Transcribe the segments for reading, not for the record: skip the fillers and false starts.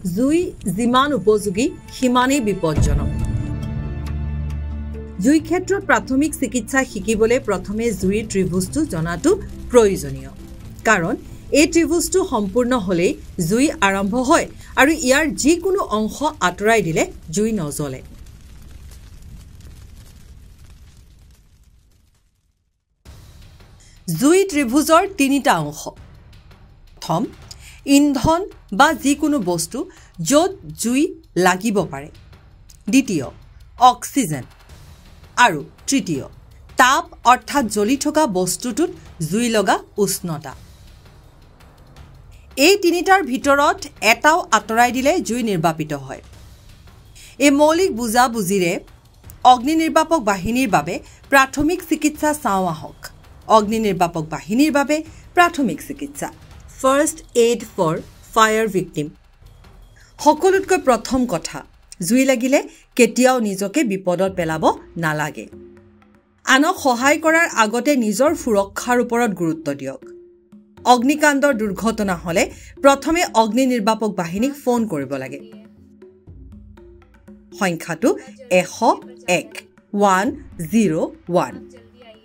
জুই যিমান উপযোগী সিমানেই বিপজ্জনক জুই ক্ষেত্ৰত প্ৰাথমিক চিকিৎসা শিকিবলৈ প্ৰথমে জুইৰ ত্ৰিভুজটো জনাটো প্ৰয়োজনীয় কাৰণ এই ত্ৰিভুজটো সম্পূৰ্ণ হ'লেই জুই আৰম্ভ হয় আৰু ইয়াৰ যিকোনো অংশ আঁতৰাই দিলে জুই নজ্বলে জুই ত্ৰিভুজৰ তিনিটা অংশ প্ৰথম ইন্ধন বা যিকোনো বস্তু য'ত জুই লাগিব পাৰে দ্বিতীয় অক্সিজেন আৰু তৃতীয় তাপ অৰ্থাৎ জ্বলি থকা বস্তুটোত জুই লগা উষ্ণতা এই তিনিটাৰ ভিতৰত এটাও আঁতৰাই দিলে জুই নিৰ্বাপিত হয় এই মৌলিক বুজাবুজিৰে অগ্নি নিৰ্বাপক বাহিনীৰ বাবে প্ৰাথমিক চিকিৎসা চাওঁ আহক অগ্নি নিৰ্বাপক বাহিনীৰ বাবে প্ৰাথমিক চিকিৎসা first aid for fire victim সকলোতকৈ প্ৰথম কথা জুই লাগিলে কেতিয়াও নিজকে বিপদত পেলাব নালাগে আনক সহায় কৰাৰ আগতে নিজৰ সুৰক্ষাৰ ওপৰত গুৰুত্ব দিয়ক অগ্নিকাণ্ডৰ দুৰ্ঘটনা হ'লে প্ৰথমে অগ্নি নিৰ্বাপক বাহিনীক ফোন কৰিব লাগে সংখ্যাটো 101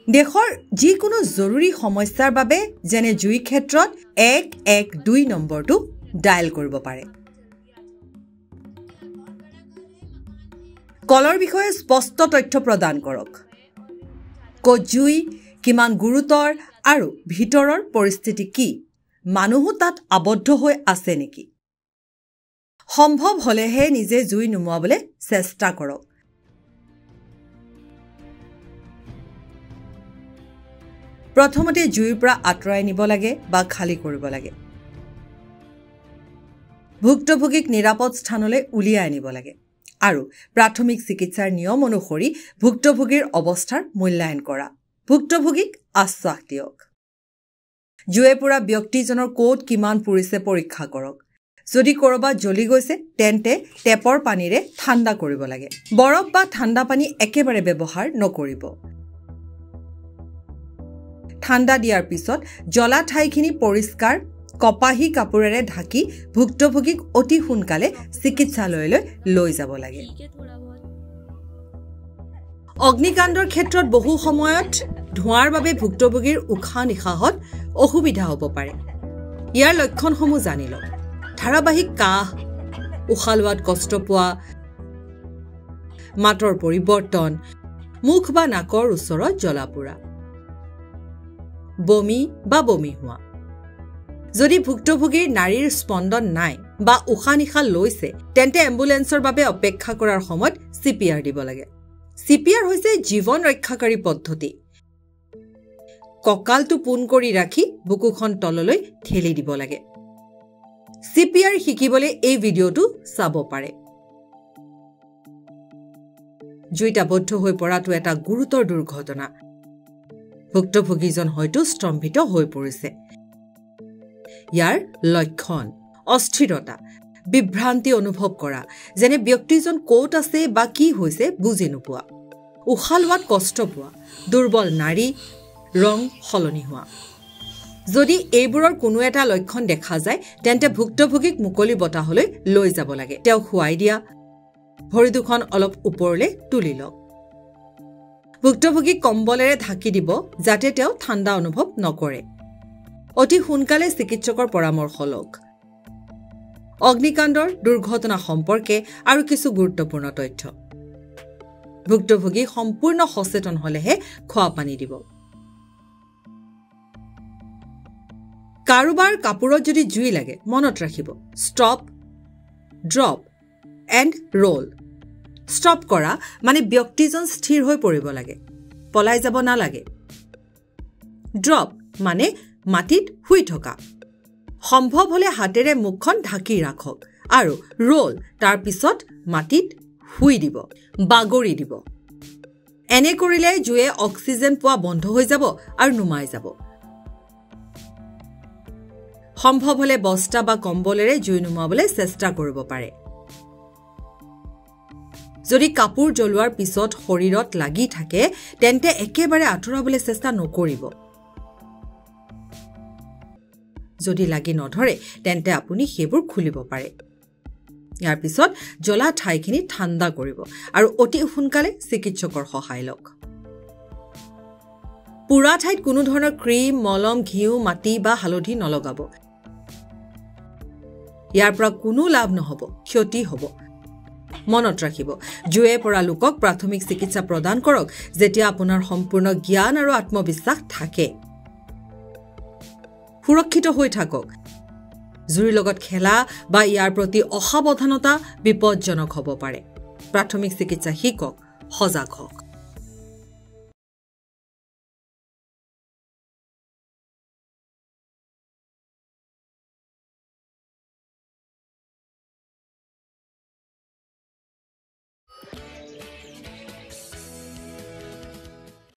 দেশৰ যিকোনো জৰুৰী সমস্যাৰ বাবে যেনে জুই ক্ষেত্ৰত 112 নম্বৰটো ডায়েল কৰিব পাৰে কলৰ বিষয়ে স্পষ্ট তথ্য প্ৰদান কৰক ক'ত জুই কিমান গুৰুতৰ আৰু ভিতৰৰ পৰিস্থিতি কি মানুহো তাত আবদ্ধ হৈ আছে নেকি সম্ভৱ হ'লেহে নিজে জুই নুমুৱাবলৈ চেষ্টা কৰক প্ৰথমতে জুইৰ পৰা আঁতৰাই নিব লাগে বা খালী কৰিব লাগে ভুক্তভোগীক নিৰাপদ স্থানলৈ উলিয়াই আনিব লাগে আৰু প্ৰাথমিক চিকিৎসাৰ নিয়ম অনুসৰি ভুক্তভোগীৰ অৱস্থাৰ মূল্যায়ন কৰা ভুক্তভোগীক আশ্বাস দিয়ক জুয়ে পুৰা ব্যক্তিজনৰ ক'ত কিমান পুৰিছে পৰীক্ষা কৰক যদি কৰবাত জ্বলি গৈছে তেন্তে টেপৰ পানীৰে ঠাণ্ডা কৰিব লাগে বৰফ বা ঠাণ্ডা পানী একেবাৰে ব্যৱহাৰ নকৰিব ঠাণ্ডা দিয়াৰ পিছত জ্বলা ঠাইখিনি পৰিষ্কাৰ কপাহী কাপোৰেৰে ঢাকি ভুক্তভোগীক অতি সোনকালে চিকিৎসালয়লৈ লৈ যাব লাগে অগ্নিকাণ্ডৰ ক্ষেত্ৰত বহু সময়ত ধোঁৱাৰ বাবে ভুক্তভোগীৰ উশাহ নিশাহত অসুবিধা হ'ব পাৰে ইয়াৰ লক্ষণসমূহ জানি লওক ধাৰাবাহিক কাহ উশাহ লোৱাত কষ্ট পোৱা মাতৰ পৰিৱৰ্তন মুখ বা নাকৰ ওচৰত জ্বলা-পোৰা বমি বা বমি হোৱা যদি ভুক্তভোগীৰ নাড়ীৰ স্পন্দন নাই বা উশাহ নিশাহ লৈছে তেন্তে এম্বুলেন্সৰ বাবে অপেক্ষা কৰাৰ সময়ত চিপিআৰ দিব লাগে চিপিআৰ হৈছে জীৱন ৰক্ষাকাৰী পদ্ধতি কঁকালটো পোন কৰি ৰাখি বুকুখন তললৈ ঠেলি দিব লাগে চিপিআৰ শিকিবলৈ এই ভিডিঅ'টো চাব পাৰে জুইত আবদ্ধ হৈ পৰাটো এটা গুৰুতৰ দুৰ্ঘটনা ভুক্তভোগীজন হয়তো স্তম্ভিত হৈ পৰিছে ইয়াৰ লক্ষণ অস্থিৰতা বিভ্ৰান্তি অনুভৱ কৰা যেনে ব্যক্তিজন ক'ত আছে বা কি হৈছে বুজি নোপোৱা উশাহ লোৱাত কষ্ট পোৱা দুৰ্বল নাড়ী ৰং সলনি হোৱা যদি এইবোৰৰ কোনো এটা লক্ষণ দেখা যায় তেন্তে ভুক্তভোগীক মুকলি বতাহলৈ লৈ যাব লাগে তেওঁ খুৱাই দিয়া ভৰি দুখন অলপ ওপৰলৈ তুলি লওক ভুক্তভোগীক কম্বলেৰে ঢাকি দিব যাতে তেওঁ ঠাণ্ডা অনুভৱ নকৰে অতি সোনকালে চিকিৎসকৰ পৰামৰ্শ লওক অগ্নিকাণ্ডৰ দুৰ্ঘটনা সম্পৰ্কে আৰু কিছু গুৰুত্বপূৰ্ণ তথ্য ভুক্তভোগী সম্পূৰ্ণ সচেতন হ'লেহে খোৱা পানী দিব কাৰোবাৰ কাপোৰত যদি জুই লাগে মনত ৰাখিব stop drop and roll stop কৰা মানে ব্যক্তিজন স্থিৰ হৈ পৰিব লাগে পলাই যাব নালাগে ড্ৰপ মানে মাটিত শুই থকা সম্ভৱ হ'লে হাতেৰে মুখখন ঢাকি ৰাখক আৰু ৰোল তাৰ পিছত মাটিত শুই দিব বাগৰি দিব এনে কৰিলে জুয়ে অক্সিজেন পোৱা বন্ধ হৈ যাব আৰু নুমাই যাব সম্ভৱ হ'লে বস্তা বা কম্বলেৰে জুই নুমাবলৈ চেষ্টা কৰিব পাৰে যদি কাপোৰ জ্বলোৱাৰ পিছত শৰীৰত লাগি থাকে তেন্তে একেবাৰে আঁতৰাবলৈ চেষ্টা নকৰিব যদি লাগি নধৰে তেন্তে আপুনি সেইবোৰ খুলিব পাৰে ইয়াৰ পিছত জ্বলা ঠাইখিনি ঠাণ্ডা কৰিব আৰু অতি সোনকালে চিকিৎসকৰ সহায় লওক পুৰা ঠাইত কোনো ধৰণৰ ক্ৰীম মলম ঘিউ মাটি বা হালধি নলগাব ইয়াৰ পৰা কোনো লাভ নহব ক্ষতি হ'ব মনত ৰাখিব জুয়ে পৰা লোকক প্ৰাথমিক চিকিৎসা প্ৰদান কৰক যেতিয়া আপোনাৰ সম্পূৰ্ণ জ্ঞান আৰু আত্মবিশ্বাস থাকে সুৰক্ষিত হৈ থাকক জুইৰ লগত খেলা বা ইয়াৰ প্ৰতি অসাৱধানতা বিপদজনক হ'ব পাৰে প্ৰাথমিক চিকিৎসা শিকক সজাগ হওক